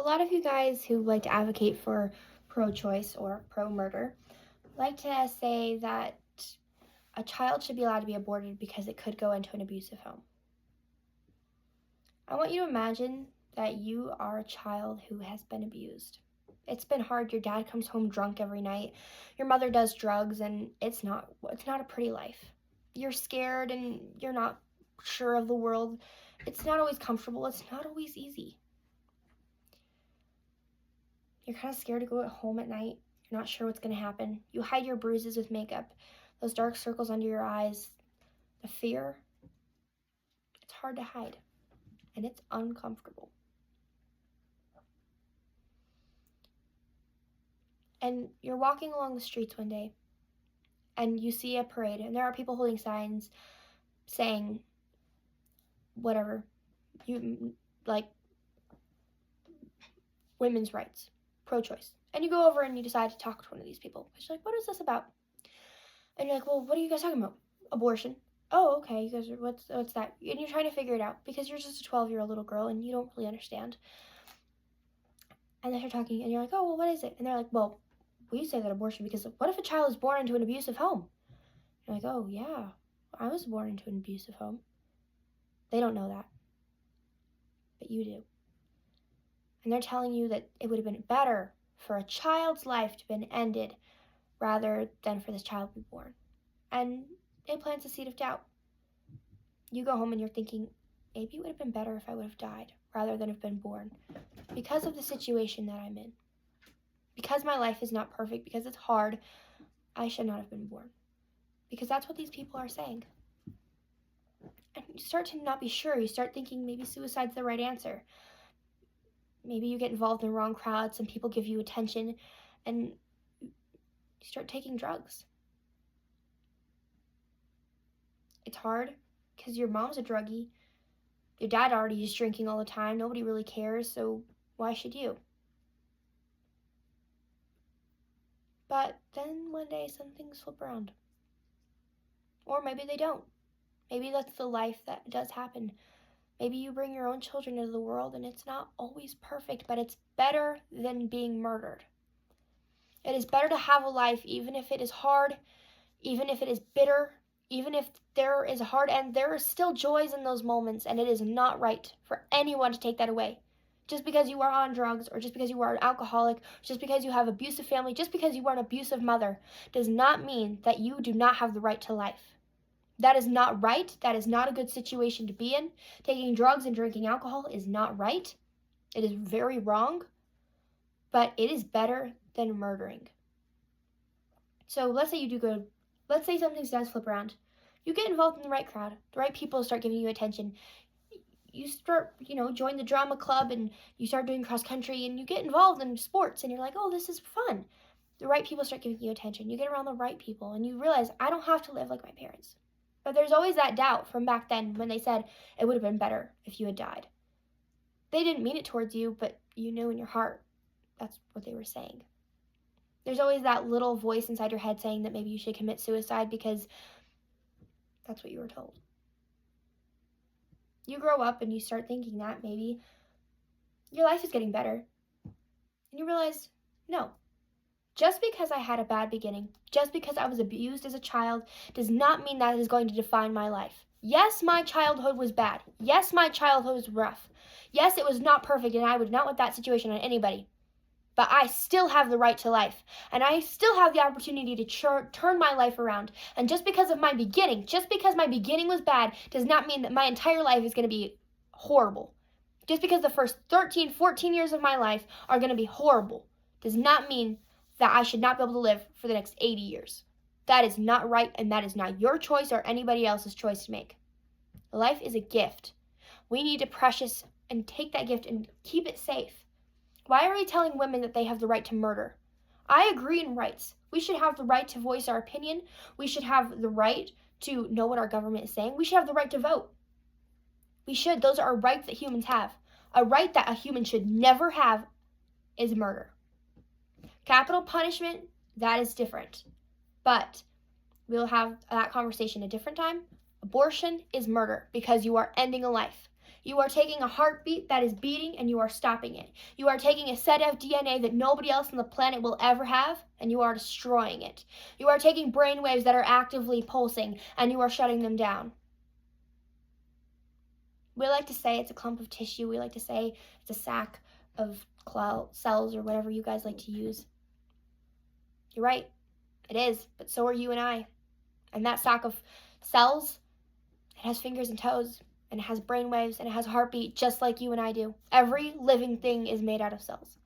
lot of you guys who like to advocate for pro-choice or pro-murder like to say that a child should be allowed to be aborted because it could go into an abusive home. I want you to imagine that you are a child who has been abused. It's been hard. Your dad comes home drunk every night. Your mother does drugs, and it's not a pretty life. You're scared and you're not sure of the world. It's not always comfortable. It's not always easy. You're kind of scared to go home at night. You're not sure what's going to happen. You hide your bruises with makeup, those dark circles under your eyes, the fear. It's hard to hide, and it's uncomfortable. And you're walking along the streets one day, and you see a parade, and there are people holding signs saying whatever, you like women's rights, pro-choice. And you go over and you decide to talk to one of these people. You're like, what is this about? And you're like, well, what are you guys talking about? Abortion. Oh, okay, you guys are, what's that? And you're trying to figure it out because you're just a 12-year-old little girl and you don't really understand. And then you're talking and you're like, oh, well, what is it? And they're like, well, we say that abortion because what if a child is born into an abusive home? You're like, oh, yeah, I was born into an abusive home. They don't know that, but you do. And they're telling you that it would have been better for a child's life to have been ended rather than for this child to be born. And it plants a seed of doubt. You go home and you're thinking, maybe it would have been better if I would have died rather than have been born because of the situation that I'm in. Because my life is not perfect, because it's hard, I should not have been born. Because that's what these people are saying. And you start to not be sure. You start thinking maybe suicide's the right answer. Maybe you get involved in the wrong crowds and people give you attention and you start taking drugs. It's hard because your mom's a druggie. Your dad already is drinking all the time. Nobody really cares, so why should you? But then one day some things flip around. Or maybe they don't. Maybe that's the life that does happen. Maybe you bring your own children into the world and it's not always perfect, but it's better than being murdered. It is better to have a life even if it is hard, even if it is bitter, even if there is a hard end. There are still joys in those moments, and it is not right for anyone to take that away. Just because you are on drugs, or just because you are an alcoholic, just because you have an abusive family, just because you are an abusive mother, does not mean that you do not have the right to life. That is not right. That is not a good situation to be in. Taking drugs and drinking alcohol is not right. It is very wrong, but it is better than murdering. So let's say something does flip around. You get involved in the right crowd. The right people start giving you attention. You start, join the drama club and you start doing cross country and you get involved in sports and you're like, oh, this is fun. The right people start giving you attention. You get around the right people and you realize, I don't have to live like my parents. But there's always that doubt from back then when they said it would have been better if you had died. They didn't mean it towards you, but you knew in your heart that's what they were saying. There's always that little voice inside your head saying that maybe you should commit suicide because that's what you were told. You grow up and you start thinking that maybe your life is getting better. And you realize, no. Just because I had a bad beginning, just because I was abused as a child, does not mean that is going to define my life. Yes, my childhood was bad. Yes, my childhood was rough. Yes, it was not perfect, and I would not want that situation on anybody. But I still have the right to life, and I still have the opportunity to turn my life around. And just because of my beginning, just because my beginning was bad, does not mean that my entire life is going to be horrible. Just because the first 13, 14 years of my life are going to be horrible, does not mean that I should not be able to live for the next 80 years. That is not right, and that is not your choice or anybody else's choice to make. Life is a gift. We need to precious and take that gift and keep it safe. Why are we telling women that they have the right to murder? I agree in rights. We should have the right to voice our opinion. We should have the right to know what our government is saying. We should have the right to vote. We should. Those are rights that humans have. A right that a human should never have is murder. Capital punishment, that is different. But we'll have that conversation a different time. Abortion is murder because you are ending a life. You are taking a heartbeat that is beating and you are stopping it. You are taking a set of DNA that nobody else on the planet will ever have and you are destroying it. You are taking brain waves that are actively pulsing and you are shutting them down. We like to say it's a clump of tissue. We like to say it's a sack of cells or whatever you guys like to use. You're right. It is, but so are you and I. And that sack of cells, it has fingers and toes, and it has brain waves, and it has a heartbeat just like you and I do. Every living thing is made out of cells.